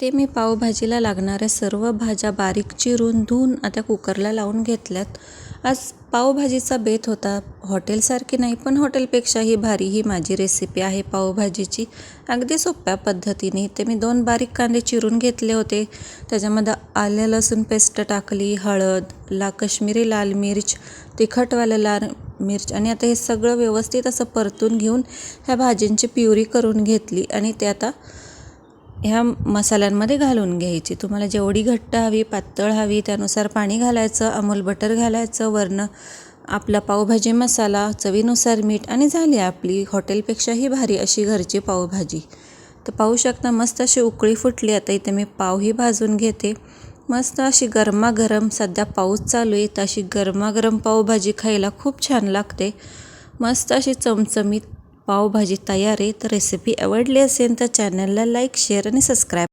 ते मी पावभाजीला लागणाऱ्या सर्व भाज्या बारीक चिरून धुवून आता कुकरला लावून घेतल्यात। आज पावभाजीचा बेत होता। हॉटेलसारखी नाही पण हॉटेलपेक्षाही भारी ही माझी रेसिपी आहे पावभाजीची, अगदी सोप्या पद्धतीने। ते मी 2 बारीक कांदे चिरून घेतले होते, त्याच्यामध्ये आलं लसूण पेस्ट टाकली, हळद, काश्मीरी लाल मिर्च, तिखटवालं लाल मिर्च आणि आता हे सगळं व्यवस्थित असं परतून घेऊन ह्या भाजींची प्युरी करून घेतली आणि ते आता ह्या मसाल्यांमध्ये घालून घ्यायची। तुम्हाला जेवढी घट्ट हवी पातळ हवी त्यानुसार पाणी घालायचं, अमूल बटर घालायचं, वरनं आपला पावभाजी मसाला, चवीनुसार मीठ आणि झाली आपली हॉटेलपेक्षाही भारी अशी घरची पावभाजी। तर पाहू शकता मस्त अशी उकळी फुटली। आता इथे मी पावही भाजून घेते। मस्त अशी गरमागरम, सध्या पाऊस चालू आहे तर अशी गरमागरम पावभाजी खायला खूप छान लागते। मस्त अशी चमचमीत पावभाजी तयार आहे। तर रेसिपी आवडली असेल तर चॅनलला लाईक, शेअर आणि सबस्क्राईब